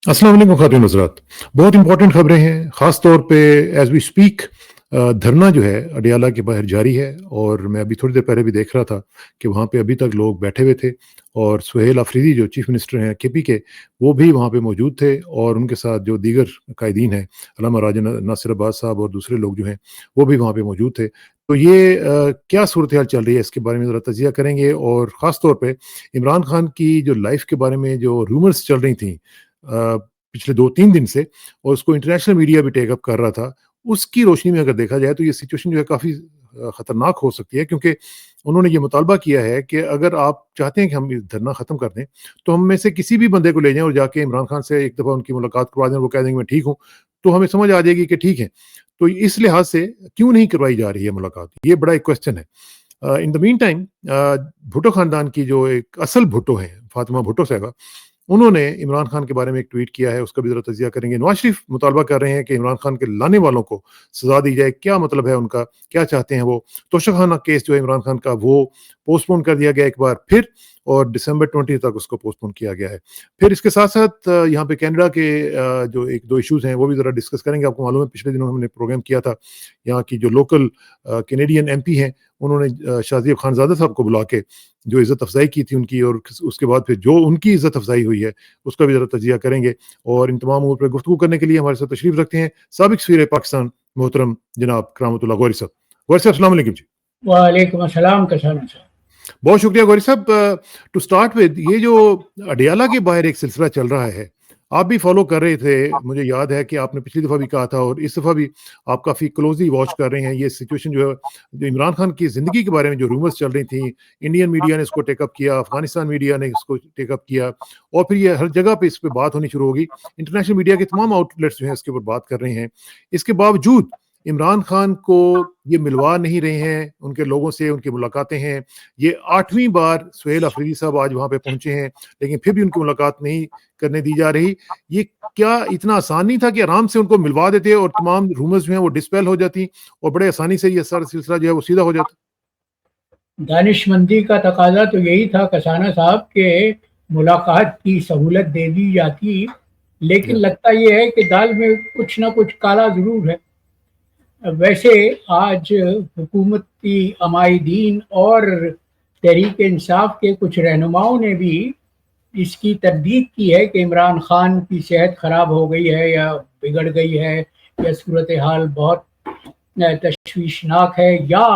अस्सलाम वालेकुम खातिन हज़रात। बहुत इंपॉर्टेंट खबरें हैं, ख़ास तौर पे एज़ वी स्पीक धरना जो है अडियाला के बाहर जारी है। और मैं अभी थोड़ी देर पहले भी देख रहा था कि वहाँ पे अभी तक लोग बैठे हुए थे और सुहेल अफरीदी जो चीफ मिनिस्टर हैं केपी के, वो भी वहाँ पे मौजूद थे और उनके साथ जो दीगर कायदीन हैं, अल्लामा राजा नासिर अब्बास साहब और दूसरे लोग जो हैं, वो भी वहाँ पे मौजूद थे। तो ये क्या सूरत हाल चल रही है इसके बारे में ज़रा तजिया करेंगे। और ख़ास तौर पे इमरान खान की जो लाइफ़ के बारे में जो रूमर्स चल रही थी पिछले 2-3 दिन से, और उसको इंटरनेशनल मीडिया भी टेक अप कर रहा था, उसकी रोशनी में अगर देखा जाए तो ये सिचुएशन जो है काफ़ी खतरनाक हो सकती है। क्योंकि उन्होंने ये मुतालबा किया है कि अगर आप चाहते हैं कि हम ये धरना ख़त्म कर दें, तो हम में से किसी भी बंदे को ले जाएँ और जाके इमरान खान से एक दफ़ा उनकी मुलाकात करवा दें, वो कह देंगे मैं ठीक हूँ, तो हमें समझ आ जाएगी कि ठीक है। तो इस लिहाज से क्यों नहीं करवाई जा रही है मुलाकात? ये बड़ा एक क्वेश्चन है। In the mean time Bhutto खानदान की जो एक असल भुट्टो हैं, फातिमा भुट्टो साहिबा, उन्होंने इमरान खान के बारे में एक ट्वीट किया है, उसका भी ज़रा तज़िया करेंगे। नवाज़ शरीफ मुतालबा कर रहे हैं कि इमरान खान के लाने वालों को सज़ा दी जाए। क्या मतलब है उनका? क्या चाहते हैं वो? तोशाखाना केस जो है इमरान खान का, वो पोस्टपोन कर दिया गया एक बार फिर, और दिसंबर 20 तक उसको पोस्टपोन किया गया है। फिर इसके साथ-साथ यहाँ पे कनाडा के जो 1-2 इश्यूज़ हैं, वो भी ज़रा डिस्कस करेंगे। आपको मालूम है पिछले दिनों हमने प्रोग्राम किया था, यहाँ की जो लोकल कैनेडियन एमपी हैं, उन्होंने शाज़िब खानज़ादा साहब को बुला के जो इज़्ज़त अफ़ज़ाई की थी उनकी, और उसके बाद फिर जो उनकी इज़्ज़त अफ़ज़ाई हुई है, उसका भी ज़रा तजिया करेंगे। और इन तमाम अमूर पे गुफ्तगू करने के लिए हमारे साथ तशरीफ़ रखते हैं साबिक़ सफ़ीर पाकिस्तान मोहतरम जनाब करामतुल्लाह गौरी साहब। गौरी साहब अस्सलाम वालेकुम जी। वालेकुम अस्सलाम कसाना साहब। बहुत शुक्रिया गौरी साहब। टू स्टार्ट विद, ये जो अडियाला के बाहर एक सिलसिला चल रहा है, आप भी फॉलो कर रहे थे, मुझे याद है कि आपने पिछली दफ़ा भी कहा था और इस दफ़ा भी आप काफ़ी क्लोजली वॉच कर रहे हैं ये सिचुएशन जो है, जो इमरान खान की ज़िंदगी के बारे में जो रूमर्स चल रही थी। इंडियन मीडिया ने इसको टेकअप किया, अफ़गानिस्तान मीडिया ने इसको टेकअप किया, और फिर ये हर जगह पे इस पे बात होनी शुरू होगी। इंटरनेशनल मीडिया के तमाम आउटलेट्स जो हैं इसके ऊपर बात कर रहे हैं। इसके बावजूद इमरान खान को ये मिलवा नहीं रहे हैं, उनके लोगों से उनकी मुलाकातें हैं। ये 8वीं बार सुहेल अफरीदी साहब आज वहाँ पे पहुँचे हैं, लेकिन फिर भी उनकी मुलाकात नहीं करने दी जा रही। ये क्या इतना आसान नहीं था कि आराम से उनको मिलवा देते और तमाम रूमर्स जो हैं वो डिस्पेल हो जाती और बड़े आसानी से ये सारा सिलसिला जो है वो सीधा हो जाता? दानिशमंदी का तकाजा तो यही था कसाना साहब के मुलाकात की सहूलत दे दी जाती, लेकिन या लगता ये है कि दाल में कुछ ना कुछ काला जरूर है। वैसे आज हुकूमती अमायदीन और तहरीक इंसाफ के कुछ रहनुमाओं ने भी इसकी तरदीद की है कि इमरान खान की सेहत खराब हो गई है या बिगड़ गई है, या सूरत हाल बहुत तशवीशनाक है, या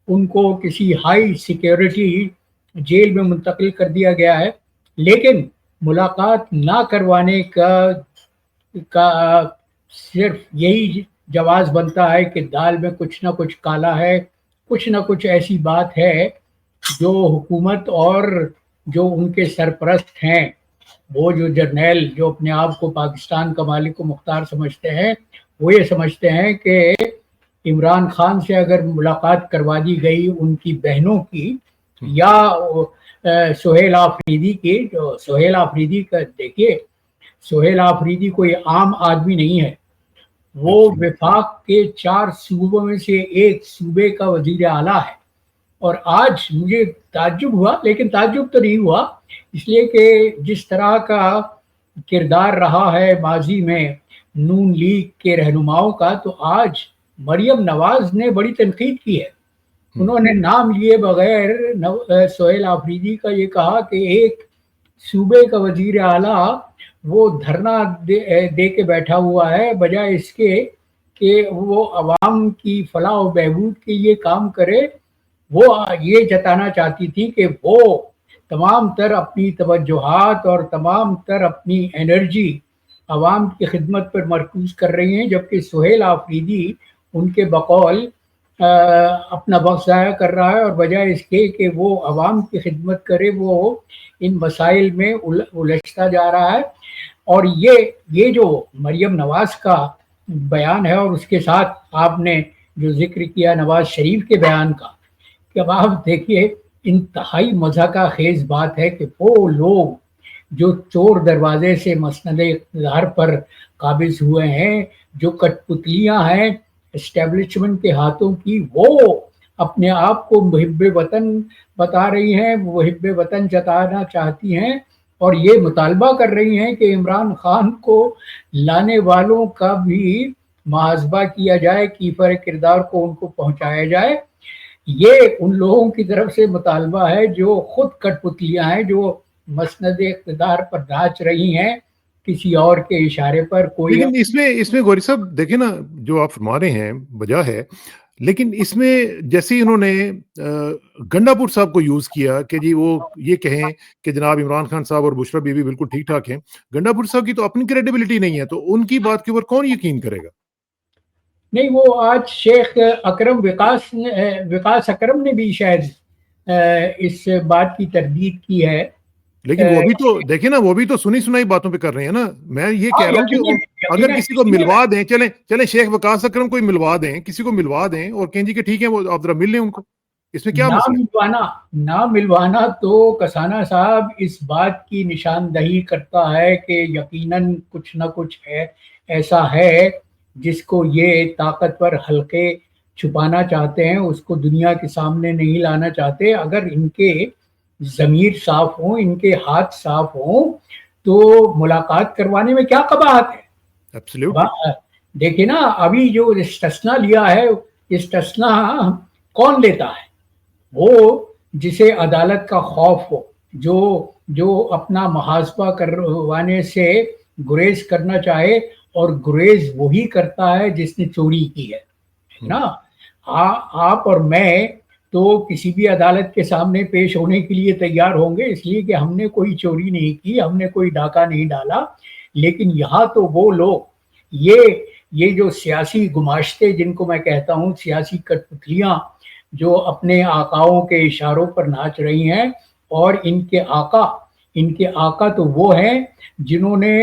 उनको किसी हाई सिक्योरिटी जेल में मुंतकिल कर दिया गया है। लेकिन मुलाकात ना करवाने का सिर्फ यही जवाब बनता है कि दाल में कुछ ना कुछ काला है, कुछ ना कुछ ऐसी बात है जो हुकूमत और जो उनके सरपरस्त हैं, वो जो जर्नैल जो अपने आप को पाकिस्तान का मालिक मुख्तार समझते हैं, वो ये समझते हैं कि इमरान खान से अगर मुलाकात करवा दी गई उनकी बहनों की या सुहेल आफरीदी की, जो सुहेल आफरीदी का देखिए, सुहेल आफरीदी कोई आम आदमी नहीं है। वो विफाक के 4 सूबों में से एक सूबे का वजीर आला है। और आज मुझे ताज्जुब हुआ, लेकिन ताज्जुब तो नहीं हुआ, इसलिए कि जिस तरह का किरदार रहा है माजी में नून लीग के रहनुमाओं का, तो आज मरियम नवाज ने बड़ी तनकीद की है। उन्होंने नाम लिए बगैर सोहेल आफरीदी का ये कहा कि एक सूबे का वजीर आला वो धरना दे के बैठा हुआ है, बजाय इसके कि वो अवाम की फलाह और बहबूद के लिए काम करे। वो ये जताना चाहती थी कि वो तमाम तर अपनी तवज्जुहात और तमाम तर अपनी एनर्जी अवाम की खिदमत पर मरकूज कर रही हैं, जबकि सुहेल आफरीदी उनके बकौल अपना वक्त ज़ाया कर रहा है, और बजाय इसके कि वो अवाम की खिदमत करे, वो इन मसाइल में उलझता जा रहा है। और ये जो मरियम नवाज का बयान है, और उसके साथ आपने जो जिक्र किया नवाज शरीफ के बयान का, कि अब आप देखिए इंतहाई मज़ाक़ खेज़ बात है कि वो लोग जो चोर दरवाजे से मसनद इक़्तिदार पर काबिज़ हुए हैं, जो कठपुतलियाँ हैं एस्टेब्लिशमेंट के हाथों की, वो अपने आप को मुहिब्बे वतन बता रही हैं, मुहिब्बे वतन जताना चाहती हैं, اور یہ مطالبہ کر رہی ہیں کہ عمران خان کو لانے والوں کا بھی محاسبہ کیا جائے، کیفر کردار کو ان کو پہنچایا جائے۔ یہ ان لوگوں کی طرف سے مطالبہ ہے جو خود کٹ پتلیاں ہیں، جو مسند اقتدار پر ناچ رہی ہیں کسی اور کے اشارے پر۔ کوئی لیکن اس میں گوری صاحب دیکھیں نا، جو آپ فرما رہے ہیں بجا ہے، لیکن اس میں جیسے ہی انہوں نے گنڈا پور صاحب کو یوز کیا کہ جی وہ یہ کہیں کہ جناب عمران خان صاحب اور بشرا بی بی بالکل ٹھیک ٹھاک ہیں، گنڈا پور صاحب کی تو اپنی کریڈیبلٹی نہیں ہے، تو ان کی بات کے اوپر کون یقین کرے گا؟ نہیں، وہ آج شیخ اکرم وکاس اکرم نے بھی شاید اس بات کی تردید کی ہے۔ لیکن وہ بھی تو دیکھیں نا، وہ بھی تو سنی سنائی باتوں پہ کر رہے ہیں نا۔ میں یہ کہہ رہا ہوں کہ اگر کسی کو ملوا دیں، چلیں شیخ وقاص اکرم کو ملوا دیں، کسی کو ملوا دیں اور کہیں جی کہ ٹھیک ہے وہ آپ ذرا مل لیں ان کو، اس میں کیا مسئلہ؟ نہ ملوانا تو کسانہ صاحب اس بات کی نشاندہی کرتا ہے کہ یقیناً کچھ نہ کچھ ہے، ایسا ہے جس کو یہ طاقتور حلقے چھپانا چاہتے ہیں، اس کو دنیا کے سامنے نہیں لانا چاہتے۔ اگر ان کے ضمیر صاف ہوں، ان کے ہاتھ صاف ہوں، تو ملاقات کروانے میں کیا قباحت ہے؟ دیکھیں نا، ابھی جو استثنا لیا ہے، استثنا کون لیتا ہے؟ وہ جسے عدالت کا خوف ہو، جو اپنا محاسبہ کروانے سے گریز کرنا چاہے، اور گریز وہی کرتا ہے جس نے چوری کی ہے نا۔ آپ اور میں تو کسی بھی عدالت کے سامنے پیش ہونے کے لیے تیار ہوں گے، اس لیے کہ ہم نے کوئی چوری نہیں کی، ہم نے کوئی ڈاکہ نہیں ڈالا۔ لیکن یہاں تو وہ لوگ، یہ جو سیاسی گماشتے جن کو میں کہتا ہوں، سیاسی کٹ پتلیاں جو اپنے آقاؤں کے اشاروں پر ناچ رہی ہیں، اور ان کے آقا تو وہ ہیں جنہوں نے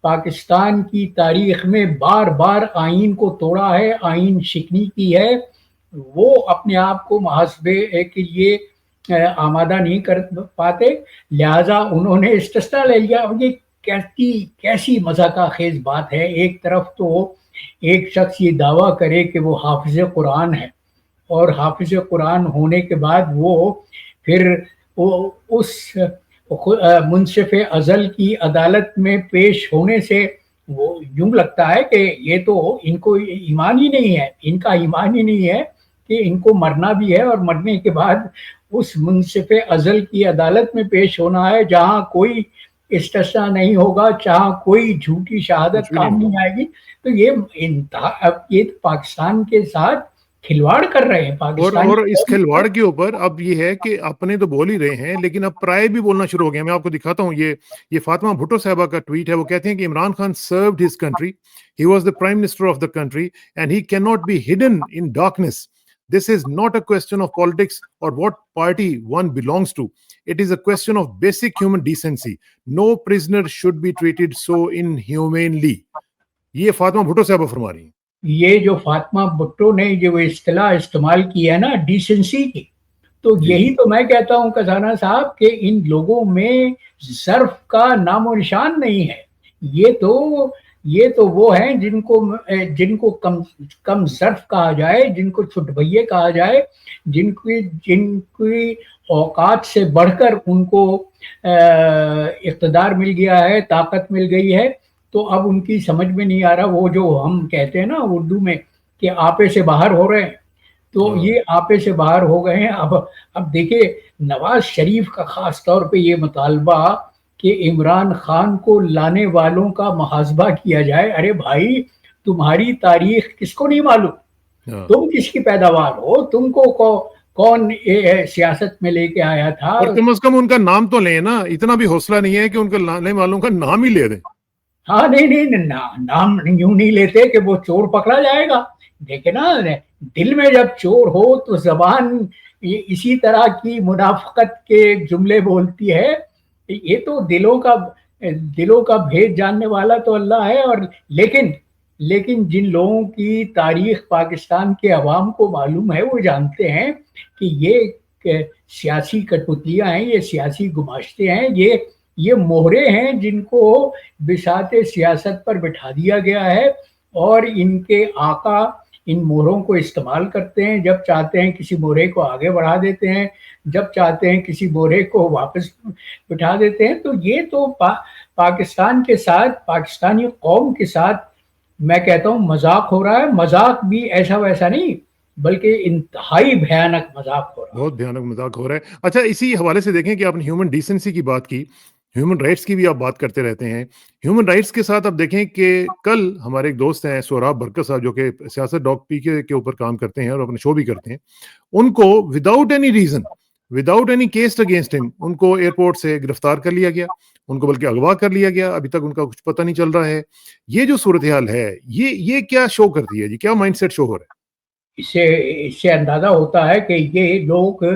پاکستان کی تاریخ میں بار بار آئین کو توڑا ہے، آئین شکنی کی ہے۔ وہ اپنے آپ کو محاسبے کے لیے آمادہ نہیں کر پاتے، لہٰذا انہوں نے استثنا لے لیا۔ یہ کیسی مضحکہ خیز بات ہے۔ ایک طرف تو ایک شخص یہ دعویٰ کرے کہ وہ حافظ قرآن ہے، اور حافظ قرآن ہونے کے بعد وہ پھر اس منصف ازل کی عدالت میں پیش ہونے سے وہ یوں لگتا ہے کہ یہ تو ان کو ایمان ہی نہیں ہے، ان کا ایمان ہی نہیں ہے کہ ان کو مرنا بھی ہے، اور مرنے کے بعد اس منصف ازل کی عدالت میں پیش ہونا ہے جہاں کوئی استثنا نہیں ہوگا، جہاں کوئی جھوٹی شہادت کام نہیں آئے گی۔ تو یہ پاکستان کے ساتھ کھلواڑ کر رہے ہیں پاکستان، اور اس کھلواڑ کے اوپر اب یہ ہے کہ اپنے تو بول ہی رہے ہیں، لیکن اب پرائے بھی بولنا شروع ہو گئے۔ میں آپ کو دکھاتا ہوں، یہ فاطمہ بھٹو صاحبہ کا ٹویٹ ہے۔ وہ کہتے ہیں کہ Imran Khan served his country, he was the prime minister of the country and he cannot be hidden in darkness. This is not a question of politics or what party one belongs to. It is a question of basic human decency. No prisoner should be treated so inhumanely. یہ فاطمہ بھٹو صاحبہ فرما رہی ہیں۔ یہ جو فاطمہ بھٹو نے جو اصطلاح استعمال کی ہے نا ڈیسنسی کی، تو یہی تو میں کہتا ہوں کسانہ صاحب کہ ان لوگوں میں ظرف کا نام و نشان نہیں ہے۔ یہ تو وہ ہیں جن کو کم ظرف کہا جائے، جن کو چھٹ بھئیے کہا جائے، جن کی اوقات سے بڑھ کر ان کو اقتدار مل گیا ہے، طاقت مل گئی ہے۔ تو اب ان کی سمجھ میں نہیں آ رہا، وہ جو ہم کہتے ہیں نا اردو میں کہ آپے سے باہر ہو رہے ہیں، تو یہ آپے سے باہر ہو گئے ہیں۔ اب دیکھیں، نواز شریف کا خاص طور پہ یہ مطالبہ کہ عمران خان کو لانے والوں کا محاسبہ کیا جائے۔ ارے بھائی، تمہاری تاریخ کس کو نہیں معلوم؟ تم کس کی پیداوار ہو؟ تم کو کون سیاست میں لے کے آیا تھا؟ اور کم از کم ان کا نام تو لیں نا، اتنا بھی حوصلہ نہیں ہے کہ ان کے لانے والوں کا نام ہی لے دیں۔ ہاں، نہیں، نام یوں نہیں لیتے کہ وہ چور پکڑا جائے گا۔ دیکھیں نا، دل میں جب چور ہو تو زبان اسی طرح کی منافقت کے جملے بولتی ہے۔ یہ تو دلوں کا بھید جاننے والا تو اللہ ہے۔ اور لیکن جن لوگوں کی تاریخ پاکستان کے عوام کو معلوم ہے، وہ جانتے ہیں کہ یہ سیاسی کٹپتلیاں ہیں، یہ سیاسی گماشتے ہیں، یہ مہرے ہیں جن کو بساط سیاست پر بٹھا دیا گیا ہے، اور ان کے آقا ان मोहरों को इस्तेमाल करते हैं, जब चाहते हैं किसी मोहरे को आगे बढ़ा देते हैं, जब चाहते हैं किसी मोहरे को वापस बिठा देते हैं। तो ये तो पाकिस्तान के साथ, पाकिस्तानी कौम के साथ मैं कहता हूँ मजाक हो रहा है। मजाक भी ऐसा वैसा नहीं, बल्कि इंतहाई भयानक मजाक हो रहा है। बहुत भयानक मजाक हो रहा है। अच्छा, इसी हवाले से देखें कि आपने ह्यूमन डिसेंसी की बात की, ह्यूमन राइट्स की भी आप बात करते रहते हैं। ह्यूमन राइट्स के साथ आप देखें कि कल हमारे एक दोस्त हैं सोहराब बरकत साहब, जो कि सियासत डॉग पीके के ऊपर काम करते हैं और अपने शो भी करते हैं। उनको without any reason, without any case against him, उनको एयरपोर्ट से गिरफ्तार कर लिया गया, उनको बल्कि अगवा कर लिया गया। अभी तक उनका कुछ पता नहीं चल रहा है। ये जो सूरत हाल है, ये क्या शो करती है जी? क्या माइंडसेट शो हो रहा है? इससे इससे अंदाजा होता है कि ये लोग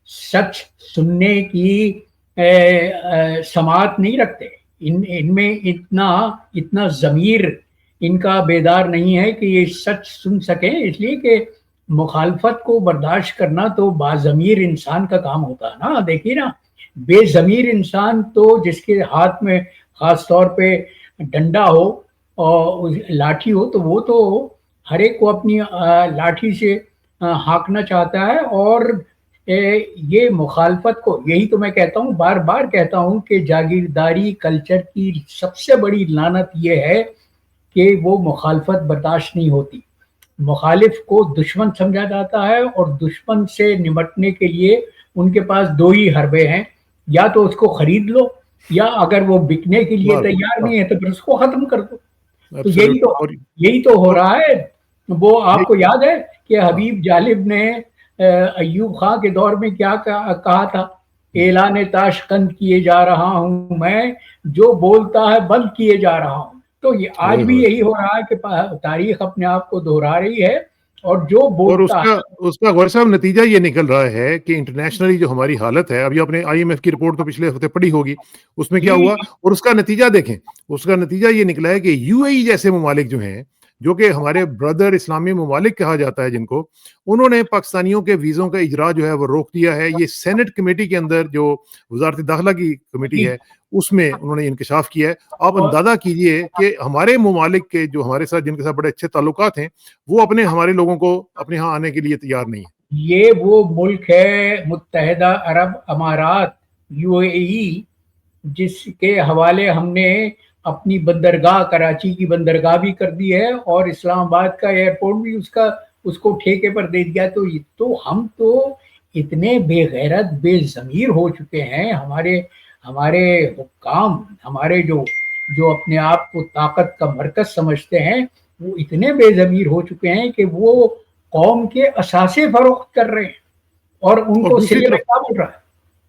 सच सुनने की समात नहीं रखते। इनमें इतना इतना ज़मीर इनका बेदार नहीं है कि ये सच सुन सकें, इसलिए कि मुखालफत को बर्दाश्त करना तो बाज़मीर इंसान का काम होता है ना। देखिए ना, बेज़मीर इंसान तो जिसके हाथ में ख़ास तौर पे डंडा हो और लाठी हो, तो वो तो हर एक को अपनी लाठी से हाँकना चाहता है। और ये मुखालफत को, यही तो मैं कहता हूँ, बार बार कहता हूँ कि जागीरदारी कल्चर की सबसे बड़ी लानत ये है कि वो मुखालफत बर्दाश्त नहीं होती। मुखालिफ को दुश्मन समझा जाता है और दुश्मन से निपटने के लिए उनके पास दो ही हरबे हैं, या तो उसको खरीद लो, या अगर वो बिकने के लिए तैयार नहीं है तो फिर उसको खत्म कर दो। तो यही तो हो रहा है। वो आपको याद है कि हबीब जालिब ने अय्यूब खां के दौर में क्या कहा था? ऐलान ताशकंद किए जा रहा हूं मैं, जो बोलता है बंद किए जा रहा हूं। तो ये आज भी यही हो रहा है कि तारीख अपने आप को दोहरा रही है, और जो बोलता और उसका गौर साहब नतीजा ये निकल रहा है कि इंटरनेशनली जो हमारी हालत है, अभी आपने आईएमएफ की रिपोर्ट तो पिछले हफ्ते पढ़ी होगी, उसमें क्या हुआ और उसका नतीजा देखें। उसका नतीजा ये निकला है कि यूएई जैसे ममालिक जो हैं, जो कि हमारे ब्रदर इस्लामी ममालिक कहा जाता है जिनको, उन्होंने पाकिस्तानियों के वीज़ों का इजरा जो है वो रोक दिया है। ये सेनेट कमेटी के अंदर जो वजारत दाखिला की कमेटी है, उसमें उन्होंने इंकशाफ किया है। आप अंदाजा कीजिए कि हमारे ममालिक के जो हमारे साथ, जिनके साथ बड़े अच्छे ताल्लुकात हैं, वो अपने हमारे लोगों को अपने यहाँ आने के लिए तैयार नहीं है। ये वो मुल्क है मुत्तहिदा अरब अमारात, यूएई, जिसके हवाले हमने अपनी बंदरगाह, कराची की बंदरगाह भी कर दी है, और इस्लामाबाद का एयरपोर्ट भी उसको ठेके पर दे दिया। तो हम तो इतने बेगैरत, बेज़मीर हो चुके हैं। हमारे हुक्काम, हमारे जो अपने आप को ताकत का मरकज समझते हैं, वो इतने बेज़मीर हो चुके हैं कि वो कौम के असासे फरोख्त कर रहे हैं, और उनको सिले में क्या मिल रहा है?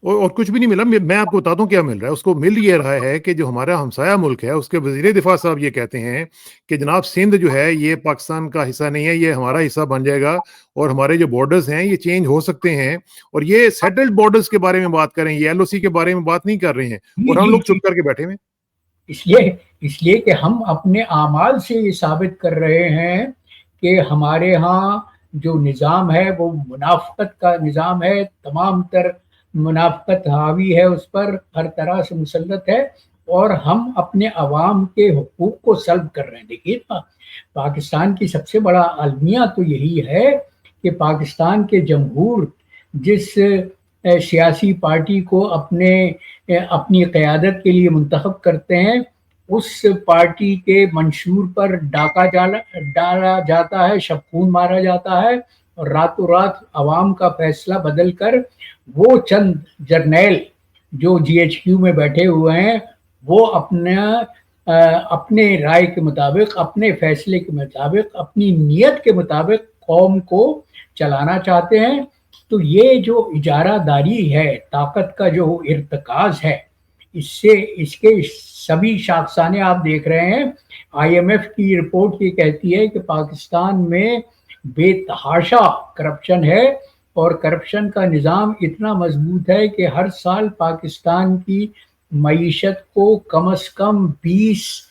और कुछ भी नहीं मिला। मैं आपको बताता हूँ क्या मिल रहा है। उसको मिल ये रहा है कि जो हमारा हमसाया मुल्क है, उसके वज़ीर दिफा साहब ये कहते हैं कि जनाब सिंध जो है ये पाकिस्तान का हिस्सा नहीं है, ये हमारा हिस्सा बन जाएगा, और हमारे जो बॉर्डर्स हैं ये चेंज हो सकते हैं। और ये सेटल्ड बॉर्डर्स के बारे में बात कर रहे हैं, ये एलओसी के बारे में बात नहीं कर रहे हैं, और हम लोग चुप करके बैठे हुए। इसलिए कि हम अपने आमाल से ये साबित कर रहे हैं कि हमारे यहाँ जो निज़ाम है वो मुनाफ़क़त का निज़ाम है, तमाम तर मुनाफ़क़त हावी है उस पर, हर तरह से मुसल्लत है, और हम अपने अवाम के हुकूक को सल्ब कर रहे हैं। देखिए ना, पाकिस्तान की सबसे बड़ा अलमिया तो यही है कि पाकिस्तान के जमहूर जिस सियासी पार्टी को अपनी क़यादत के लिए मुंतखब करते हैं, उस पार्टी के मंशूर पर डाका डाला जाता है, शबखून मारा जाता है, और रातों रात अवाम का फैसला बदल कर वो चंद जर्नैल जो जीएचक्यू में बैठे हुए हैं, वो अपने राय के मुताबिक, अपने फैसले के मुताबिक, अपनी नीयत के मुताबिक कौम को चलाना चाहते हैं। तो ये जो इजारादारी है, ताकत का जो इर्तिकाज है, इसके सभी शाखसाने आप देख रहे हैं। आईएमएफ की रिपोर्ट ये कहती है कि पाकिस्तान में बेतहाशा करप्शन है, और करप्शन का निज़ाम इतना मजबूत है कि हर साल पाकिस्तान की मईशत को कम से कम 20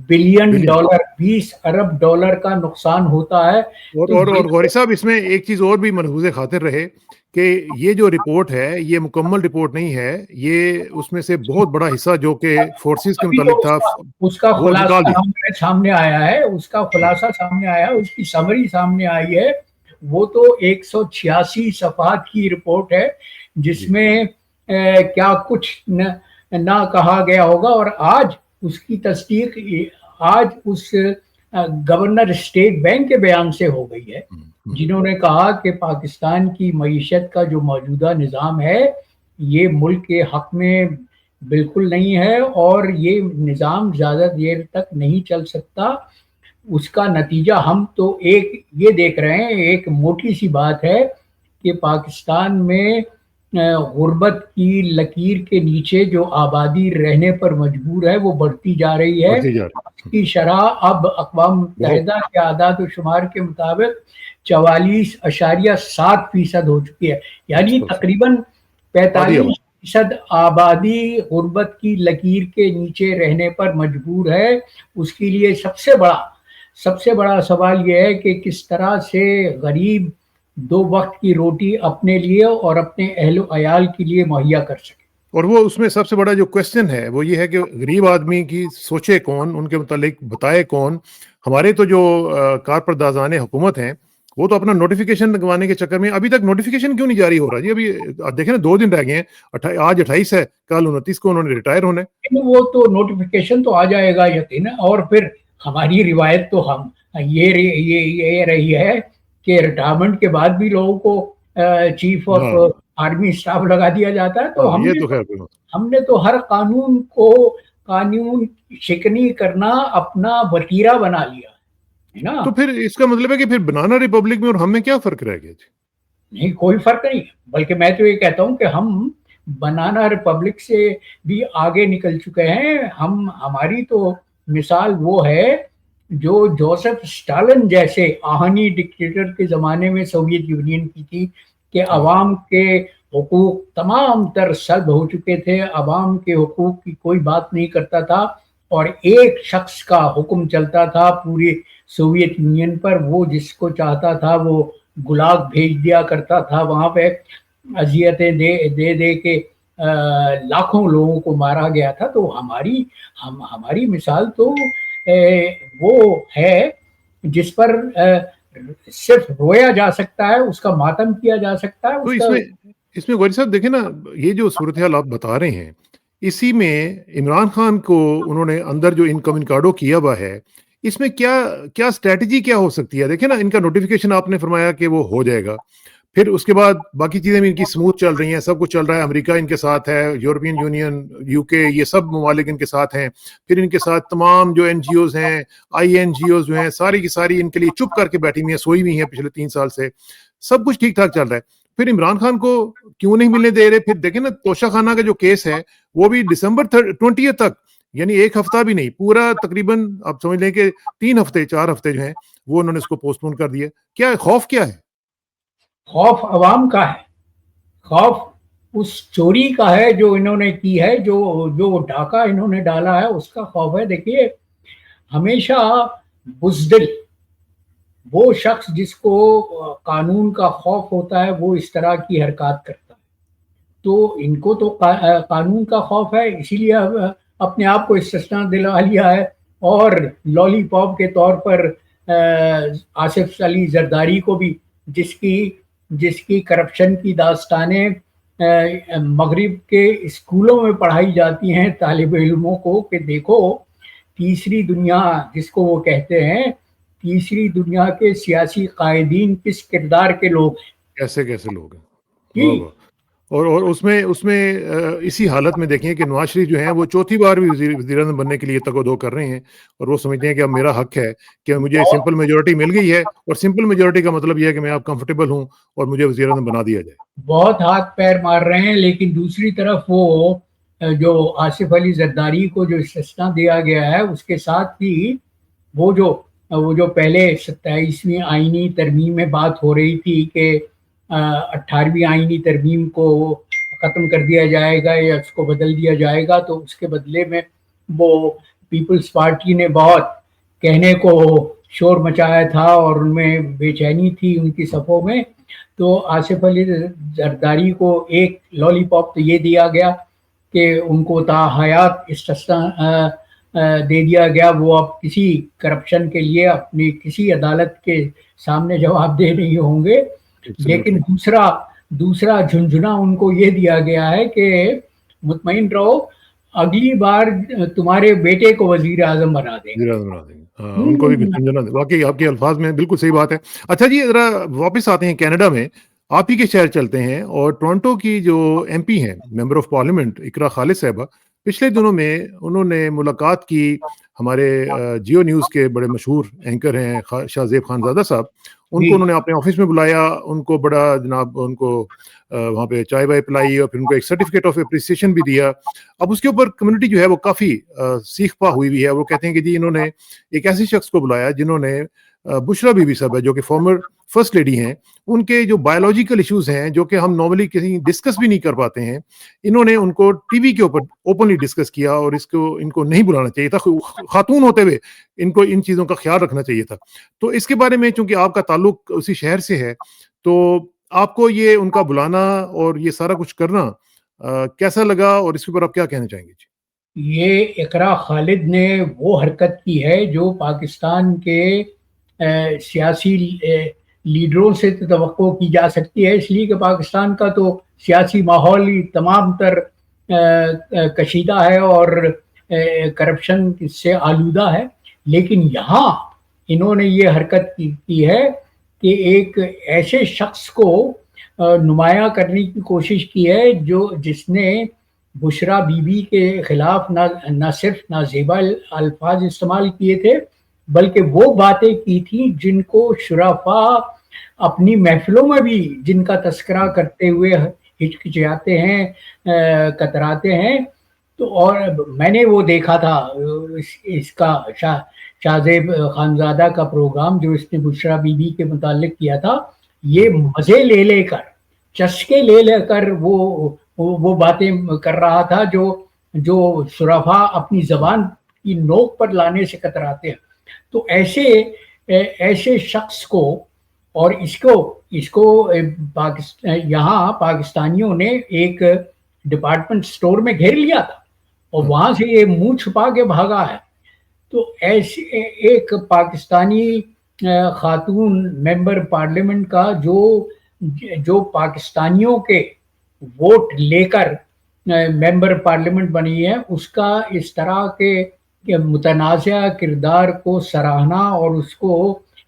बिलियन डॉलर, 20 अरब डॉलर का नुकसान होता है। और गौरी साहब, इसमें एक चीज और भी मलहूज़े खातिर रहे کہ یہ جو رپورٹ ہے یہ مکمل رپورٹ نہیں ہے، یہ اس میں سے بہت بڑا حصہ جو کہ فورسز کے ابھی تو متعلق تھا اس کا وہ نکال خلاصہ دیا۔ سامنے آیا ہے، اس کا خلاصہ سامنے آیا ہے، اس کی سمری سامنے آئی ہے۔ وہ تو 186 صفحات کی رپورٹ ہے جس میں کیا کچھ نہ کہا گیا ہوگا، اور آج اس کی تصدیق آج اس گورنر اسٹیٹ بینک کے بیان سے ہو گئی ہے، جنہوں نے کہا کہ پاکستان کی معیشت کا جو موجودہ نظام ہے یہ ملک کے حق میں بالکل نہیں ہے، اور یہ نظام زیادہ دیر تک نہیں چل سکتا۔ اس کا نتیجہ ہم تو ایک یہ دیکھ رہے ہیں، ایک موٹی سی بات ہے کہ پاکستان میں غربت کی لکیر کے نیچے جو آبادی رہنے پر مجبور ہے وہ بڑھتی جا رہی ہے۔ بڑھتی جا رہی اس کی شرح اب اقوام متحدہ کے اعداد و شمار کے مطابق 44.7% ہو چکی ہے، یعنی تقریباً 45% آبادی غربت کی لکیر کے نیچے رہنے پر مجبور ہے۔ اس کے لیے سب سے بڑا سوال یہ ہے کہ کس طرح سے غریب 2 وقت کی روٹی اپنے لیے اور اپنے اہل و عیال کے لیے مہیا کر سکے۔ اور وہ اس میں سب سے بڑا جو کوشچن ہے وہ یہ ہے کہ غریب آدمی کی سوچے کون، ان کے متعلق بتائے کون۔ ہمارے تو جو کارپردازان حکومت ہیں وہ تو اپنا نوٹیفیکیشن لگوانے کے چکر میں ابھی تک نوٹیفیکیشن کیوں نہیں جاری ہو رہا جی؟ ابھی دیکھیں نا 2 دن رہ گئے ہیں، آج 28 ہے، کل 29 کو انہوں نے ریٹائر ہونا ہے۔ وہ تو نوٹیفیکیشن تو آ جائے گا یقینا، اور پھر ہماری روایت تو ہم یہ رہی ہے کہ ریٹائرمنٹ کے بعد بھی لوگوں کو چیف آف آرمی اسٹاف لگا دیا جاتا ہے۔ تو ہم نے تو ہر قانون کو قانون شکنی کرنا اپنا وتیرہ بنا لیا ہے نا۔ تو پھر اس کا مطلب ہے کہ پھر بنانا ریپبلک میں اور ہم میں کیا فرق رہ گیا جی؟ نہیں، کوئی فرق نہیں، بلکہ میں تو یہ کہتا ہوں کہ ہم بنانا ریپبلک سے بھی آگے نکل چکے ہیں۔ ہماری تو مثال وہ ہے جو جوزف اسٹالن جیسے آہنی ڈکٹیٹر کے زمانے میں سوویت یونین کی تھی، کہ عوام کے حقوق تمام تر سلب ہو چکے تھے، عوام کے حقوق کی کوئی بات نہیں کرتا تھا، اور ایک شخص کا حکم چلتا تھا پوری سوویت یونین پر، وہ جس کو چاہتا تھا وہ گلاگ بھیج دیا کرتا تھا، وہاں پہ اذیتیں دے کے لاکھوں لوگوں کو مارا گیا تھا۔ تو ہماری مثال تو وہ ہے جس پر صرف رویا جا سکتا ہے، اس کا ماتم کیا جا سکتا ہے۔ تو اس میں غوری صاحب دیکھیں نا، یہ جو صورتحال آپ بتا رہے ہیں اسی میں عمران خان کو انہوں نے اندر جو انکارڈو کیا ہوا ہے، اس میں کیا اسٹریٹجی کیا ہو سکتی ہے؟ دیکھیں نا، ان کا نوٹیفیکیشن آپ نے فرمایا کہ وہ ہو جائے گا، پھر اس کے بعد باقی چیزیں بھی ان کی سموتھ چل رہی ہیں، سب کچھ چل رہا ہے، امریکہ ان کے ساتھ ہے، یورپین یونین، یو کے، یہ سب ممالک ان کے ساتھ ہیں، پھر ان کے ساتھ تمام جو این جی اوز ہیں، INGOز جو ہیں، ساری کی ساری ان کے لیے چپ کر کے بیٹھی ہوئی ہیں، سوئی ہوئی ہیں پچھلے 3 سال سے، سب کچھ ٹھیک ٹھاک چل رہا ہے۔ پھر عمران خان کو کیوں نہیں ملنے دے رہے؟ پھر دیکھیں نا، توشہ خانہ کا جو کیس ہے وہ بھی دسمبر 20 تک، یعنی 1 ہفتہ بھی نہیں، پورا تقریباً آپ سمجھ لیں کہ 4 ہفتے جو ہیں وہ انہوں نے اس کو پوسٹ پون کر دیا۔ کیا خوف کیا ہے؟ خوف عوام کا ہے، خوف اس چوری کا ہے جو انہوں نے کی ہے، جو ڈاکہ انہوں نے ڈالا ہے اس کا خوف ہے۔ دیکھیے، ہمیشہ بزدل وہ شخص جس کو قانون کا خوف ہوتا ہے وہ اس طرح کی حرکات کرتا ہے، تو ان کو تو قانون کا خوف ہے، اسی لیے اپنے آپ کو استثنا دلا لیا ہے، اور لالی پاپ کے طور پر آصف علی زرداری کو بھی، جس کی کرپشن کی داستانیں مغرب کے اسکولوں میں پڑھائی جاتی ہیں طالب علموں کو، کہ دیکھو تیسری دنیا جس کو وہ کہتے ہیں، تیسری دنیا کے سیاسی قائدین کس کردار کے لوگ ہیں، کیسے لوگ ہیں۔ اور اس میں اسی حالت میں دیکھیں کہ نواز شریف جو ہیں وہ 4تھی بار بھی وزیر اعظم بننے کے لیے تگ و دو کر رہے ہیں، اور وہ سمجھتے ہیں کہ اب میرا حق ہے کہ مجھے سمپل میجورٹی مل گئی ہے، اور سمپل میجورٹی کا مطلب یہ ہے کہ میں اب کمفرٹیبل ہوں اور مجھے وزیر اعظم بنا دیا جائے۔ بہت ہاتھ پیر مار رہے ہیں، لیکن دوسری طرف وہ جو آصف علی زرداری کو جو استثنا دیا گیا ہے، اس کے ساتھ بھی وہ جو پہلے 27ویں آئینی ترمیم میں بات ہو رہی تھی کہ 18ویں آئینی ترمیم کو ختم کر دیا جائے گا یا اس کو بدل دیا جائے گا، تو اس کے بدلے میں وہ پیپلز پارٹی نے بہت کہنے کو شور مچایا تھا، اور ان میں بے چینی تھی ان کی صفوں میں، تو آصف علی زرداری کو ایک لالی پاپ تو یہ دیا گیا کہ ان کو تا حیات استثنا دے دیا گیا، وہ اب کسی کرپشن کے لیے اپنی کسی عدالت کے سامنے جواب دہ نہیں ہوں گے. لیکن دوسرا جھنجھنا ان کو یہ دیا گیا ہے کہ مطمئن رہو، اگلی بار تمہارے بیٹے کو وزیر اعظم بنا دیں گے. بنا دیں گے. ہاں ان کو بھی سمجھنا. واقعی آپ کے الفاظ میں بالکل صحیح بات ہے. اچھا جی ذرا واپس آتے ہیں کینیڈا میں. آپ ہی کے شہر چلتے ہیں اور ٹورنٹو کی جو ایم پی ہیں ممبر آف پارلیمنٹ اقرا خالد صاحبہ، پچھلے دنوں میں انہوں نے ملاقات کی ہمارے جیو نیوز کے بڑے مشہور اینکر ہیں شاہ زیب خانزادہ صاحب. ان کو انہوں نے اپنے آفس میں بلایا، ان کو بڑا جناب ان کو وہاں پہ چائے وائے پلائی اور پھر ان کو ایک سرٹیفکیٹ آف اپریسیشن بھی دیا. اب اس کے اوپر کمیونٹی جو ہے وہ کافی سیخ پا ہوئی ہے. وہ کہتے ہیں کہ جی انہوں نے ایک ایسے شخص کو بلایا جنہوں نے بشرا بی بی صاحب ہے جو کہ فارمر فرسٹ لیڈی ہیں، ان کے جو بایولوجیکل ایشوز ہیں جو کہ ہم نارملی کہیں ڈسکس بھی نہیں کر پاتے ہیں، انہوں نے ان کو ٹی وی کے اوپر اوپنلی ڈسکس کیا. اور ان کو نہیں بلانا چاہیے تھا، خاتون ہوتے ہوئے ان کو ان چیزوں کا خیال رکھنا چاہیے تھا. تو اس کے بارے میں چونکہ آپ کا تعلق اسی شہر سے ہے تو آپ کو یہ ان کا بلانا اور یہ سارا کچھ کرنا کیسا لگا اور اس کے اوپر آپ کیا کہنا چاہیں گے؟ یہ اقرا خالد نے وہ حرکت کی ہے جو پاکستان کے سیاسی لیڈروں سے توقع کی جا سکتی ہے، اس لیے کہ پاکستان کا تو سیاسی ماحول ہی تمام تر کشیدہ ہے اور کرپشن سے آلودہ ہے. لیکن یہاں انہوں نے یہ حرکت کی ہے کہ ایک ایسے شخص کو نمایاں کرنے کی کوشش کی ہے جس نے بشرا بی بی کے خلاف نہ صرف نازیبا الفاظ استعمال کیے تھے بلکہ وہ باتیں کی تھیں جن کو شرفاء اپنی محفلوں میں بھی جن کا تذکرہ کرتے ہوئے ہچکچاتے ہیں، کتراتے ہیں. تو اور میں نے وہ دیکھا تھا اس کا شاہ زیب خانزادہ کا پروگرام جو اس نے بشرا بی بی کے متعلق کیا تھا. یہ مزے لے کر، چسکے لے کر وہ باتیں کر رہا تھا جو شرفاء اپنی زبان کی نوک پر لانے سے کتراتے ہیں. تو ایسے شخص کو اور اس کو یہاں پاکستانیوں نے ایک ڈپارٹمنٹ سٹور میں گھیر لیا تھا اور وہاں سے یہ منہ چھپا کے بھاگا ہے. تو ایسے ایک پاکستانی خاتون ممبر پارلیمنٹ کا جو پاکستانیوں کے ووٹ لے کر ممبر پارلیمنٹ بنی ہے، اس کا اس طرح کے متنازع کردار کو سراہنا اور اس کو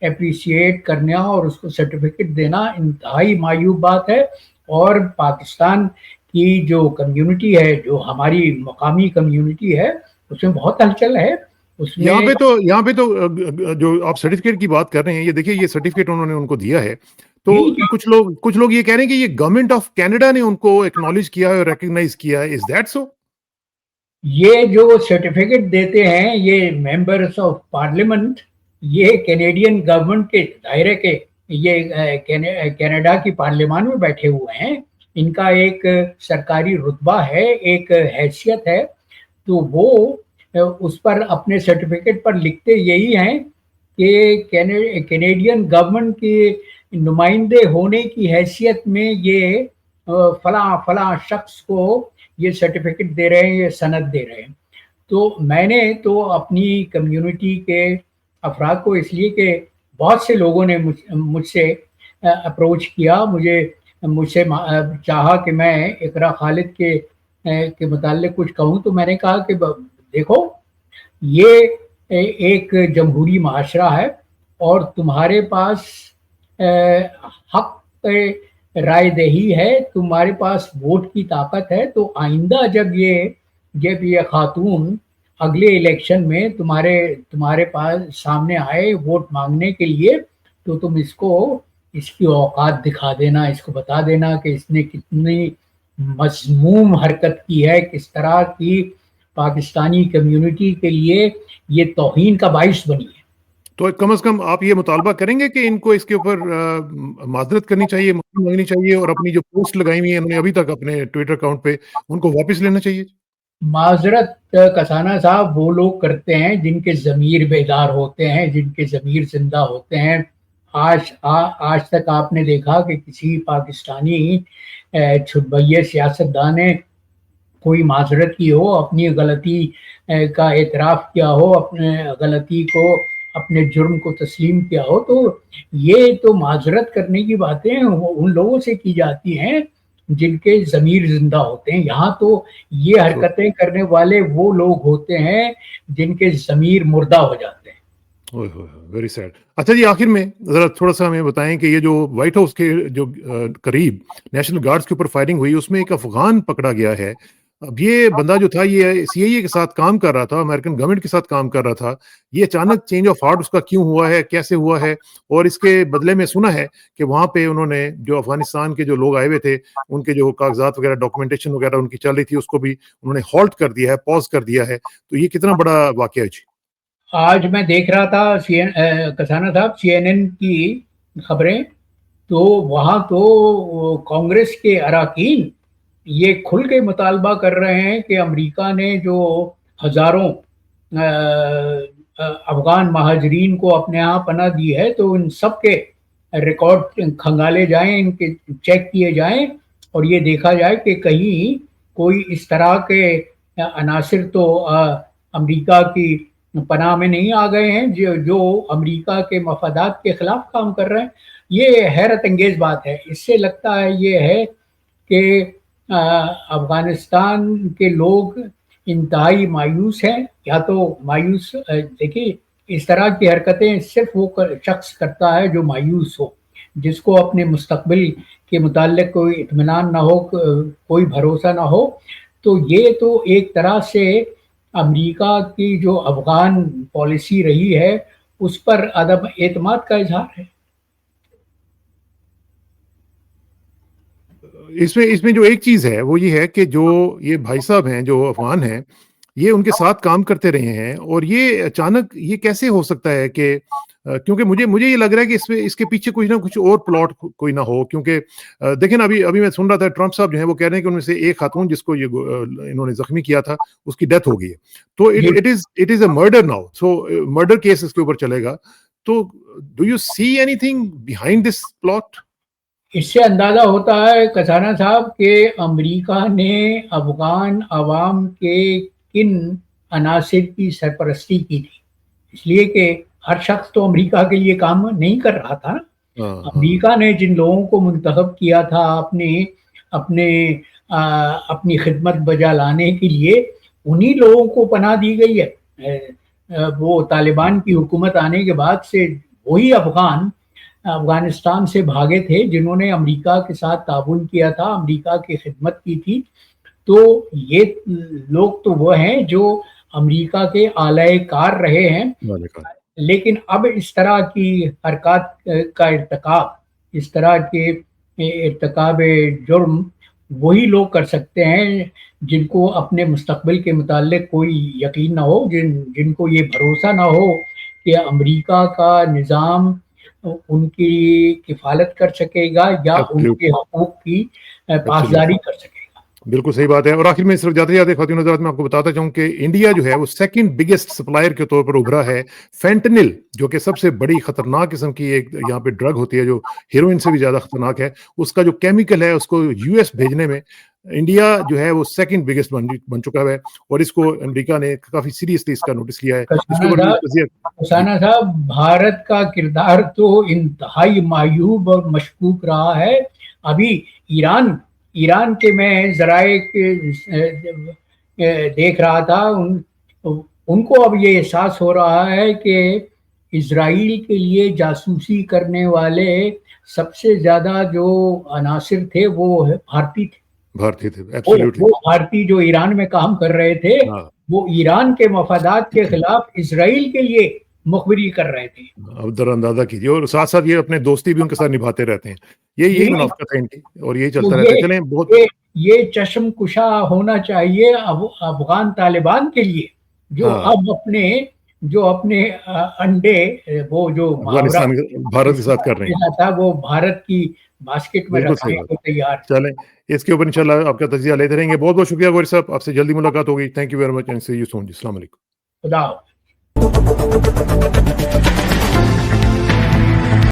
اپریشیٹ کرنا اور اس کو سرٹیفکیٹ دینا انتہائی معیوب بات ہے. اور پاکستان کی جو کمیونٹی ہے، جو ہماری مقامی کمیونٹی ہے، اس میں بہت ہلچل ہے. یہاں پہ تو جو آپ سرٹیفکیٹ کی بات کر رہے ہیں، یہ دیکھیے یہ سرٹیفکیٹ انہوں نے ان کو دیا ہے تو کچھ لوگ یہ کہہ رہے ہیں کہ یہ گورنمنٹ آف کینیڈا نے ان کو ایکنالج کیا ہے اور ریکگنائز کیا ہے. Is that so? یہ جو سرٹیفکیٹ دیتے ہیں یہ ممبرز آف پارلیمنٹ، یہ کینیڈین گورنمنٹ کے دائرے کے، یہ کینیڈا کی پارلیمان میں بیٹھے ہوئے ہیں. ان کا ایک سرکاری رتبہ ہے، ایک حیثیت ہے. تو وہ اس پر اپنے سرٹیفکیٹ پر لکھتے یہی ہیں کہ کینیڈین گورنمنٹ کے نمائندے ہونے کی حیثیت میں یہ فلاں شخص کو یہ سرٹیفکیٹ دے رہے ہیں، یہ سند دے رہے ہیں. تو میں نے تو اپنی کمیونٹی کے افراد کو، اس لیے کہ بہت سے لوگوں نے مجھ سے اپروچ کیا، مجھ سے چاہا کہ میں اقرا خالد کے متعلق کچھ کہوں، تو میں نے کہا کہ دیکھو یہ ایک جمہوری معاشرہ ہے اور تمہارے پاس حق رائے دہی ہے، تمہارے پاس ووٹ کی طاقت ہے. تو آئندہ جب یہ خاتون اگلے الیکشن میں تمہارے پاس سامنے آئے ووٹ مانگنے کے لیے، تو تم اس کی اوقات دکھا دینا، اس کو بتا دینا کہ اس نے کتنی مذموم حرکت کی ہے، کس طرح کی پاکستانی کمیونٹی کے لیے یہ توہین کا باعث بنی ہے. تو کم از کم آپ یہ مطالبہ کریں گے کہ ان کو اس کے اوپر معذرت کرنی چاہیے، معافی مانگنی چاہیے اور اپنی جو پوسٹ لگائی ہوئی ہیں انہوں نے ابھی تک اپنے ٹویٹر اکاؤنٹ پہ، ان کو واپس لینا چاہیے؟ معذرت کسانہ صاحب وہ لوگ کرتے ہیں جن کے ضمیر بیدار ہوتے ہیں، جن کے ضمیر زندہ ہوتے ہیں. आज तक आपने देखा कि किसी पाकिस्तानी छुटभैया सियासतदान ने कोई माजरत की हो, अपनी गलती का एतराफ़ किया हो, अपने गलती को, अपने जुर्म को तस्लीम किया हो? तो ये तो माजरत करने की बातें उन लोगों से की जाती हैं जिनके ज़मीर ज़िंदा होते हैं। यहाँ तो ये हरकतें करने वाले वो लोग होते हैं जिनके ज़मीर मुर्दा हो जाते हैं। ओह हो, वेरी सैड। अच्छा जी, आखिर में ज़रा थोड़ा-सा हमें बताएँ कि ये जो व्हाइट हाउस के जो करीब नेशनल गार्ड्स के ऊपर फायरिंग हुई, उसमें एक अफ़गान पकड़ा गया है। अब ये बंदा जो था, ये सीआईए के साथ काम कर रहा था, अमेरिकन गवर्नमेंट के साथ काम कर रहा था। ये अचानक चेंज ऑफ हार्ट उसका क्यों हुआ है, कैसे हुआ है? और इसके बदले में सुना है कि वहाँ पे उन्होंने जो अफ़गानिस्तान के जो लोग आए हुए थे, उनके जो कागज़ात वगैरह, डॉक्यूमेंटेशन वगैरह उनकी चल रही थी, उसको भी उन्होंने हॉल्ट कर दिया है, पॉज़ कर दिया है। तो ये कितना बड़ा वाक़या है जी? आज मैं देख रहा था कसाना साहब CNN की खबरें, तो वहाँ तो कांग्रेस के अरकान ये खुल के मुतालबा कर रहे हैं कि अमेरिका ने जो हज़ारों अफ़गान महाजरीन को अपने यहाँ पनाह दी है, तो उन सब के रिकॉर्ड खंगाले जाएं, इनके चेक किए जाएं और ये देखा जाए कि कहीं कोई इस तरह के अनासिर तो अमेरिका की पनाह में नहीं आ गए हैं जो अमेरिका के मफादात के खिलाफ काम कर रहे हैं। ये हैरत अंगेज बात है। इससे लगता है ये है कि अफ़गानिस्तान के लोग इंतहाई मायूस हैं, या तो मायूस, देखिए इस तरह की हरकतें सिर्फ वो शख्स करता है जो मायूस हो, जिसको अपने मुस्तकबिल के मुताल्लिक कोई इत्मीनान ना हो, कोई भरोसा ना हो। तो ये तो एक तरह से अमेरिका की जो अफ़गान पॉलिसी रही है उस पर अदम एतमाद का इजहार है। इसमें जो एक चीज़ है वो ये है कि जो ये भाई साहब हैं, जो अफ़गान हैं, ये उनके साथ काम करते रहे हैं, और ये अचानक ये कैसे हो सकता है कि क्योंकि मुझे ये लग रहा है कि इसके पीछे कुछ ना कुछ और प्लॉट कोई ना हो, क्योंकि देखिए ना, अभी मैं सुन रहा था, ट्रम्प साहब जो हैं वो कह रहे हैं कि उनमें से एक खातून जिसको ये इन्होंने ज़ख्मी किया था, उसकी डेथ हो गई है। तो it is a murder now, so murder case इसके ऊपर चलेगा। तो do you see anything behind this plot? इससे अंदाज़ा होता है कसाना साहब कि अमेरिका ने अफ़गान अवाम के किन अनासिर की सरपरस्ती की थी, इसलिए कि हर शख्स तो अमेरिका के लिए काम नहीं कर रहा था ना। अमेरिका ने जिन लोगों को मुंतखब किया था अपनी खिदमत बजा लाने के लिए, उन्हीं लोगों को पनाह दी गई है। वो तालिबान की हुकूमत आने के बाद से वही अफगानिस्तान से भागे थे जिन्होंने अमेरिका के साथ ताउन किया था, अमेरिका की खिदमत की थी। तो ये लोग तो वो हैं जो अमेरिका के आलाए कार रहे हैं, लेकिन अब इस तरह की हरकत का इर्तिकाब, इस तरह के इर्तिकाब जुर्म वही लोग कर सकते हैं जिनको अपने मुस्तकबिल के मुताल्लिक कोई यकीन ना हो, जिनको ये भरोसा ना हो कि अमेरिका का निज़ाम उनकी किफ़ालत कर सकेगा या उनके हकूक़ की पासदारी कर सकेगा। बिल्कुल सही बात है। और आखिर में सिर्फ जाते-जाते ख़वातीन हज़रात मैं आपको बताता चाहूँ कि इंडिया जो है वो सेकंड बिगेस्ट सप्लायर के तौर पर उभरा है। फेंटनिल, जो कि सबसे बड़ी खतरनाक किस्म की एक यहाँ पे ड्रग होती है, जो हेरोइन से भी ज़्यादा खतरनाक है, उसका जो केमिकल है उसको यूएस भेजने में इंडिया जो है वो सेकंड बिगेस्ट बन चुका है, और इसको अमेरिका ने काफ़ी सीरियसली इसका नोटिस लिया है। कसाना साहब, भारत का किरदार तो इंतहाई मायूब और मशकूक रहा है। अभी ईरान के मैं ज़राए के देख रहा था, उनको अब ये एहसास हो रहा है कि इजराइल के लिए जासूसी करने वाले सबसे ज़्यादा जो अनासिर थे वो भारतीय थे। वो भारतीय जो ईरान में काम कर रहे थे, वो ईरान के मफादात के खिलाफ इजराइल के लिए मुखबिरी कर रहे थे। अब दरअंदाजा कीजिए, और साथ साथ ये अपने दोस्ती भी उनके साथ निभाते रहते हैं। यही मुनाफिकत है इनकी, और यही चलता रहता है। चलें, बहुत ये चश्म कुशा होना चाहिए अफगान तालिबान के लिए, जो अब अपने अंडे वो जो भारत के साथ कर रहे हैं, वो भारत की बास्केट में रखने को तैयार। चलें, इसके ऊपर इंशाल्लाह आपका तजिया लेते रहेंगे। बहुत बहुत शुक्रिया गौरी साहब, आपसे जल्दी मुलाकात होगी। Thank you very much and see you soon. अस्सलाम वालेकुम। खुदा।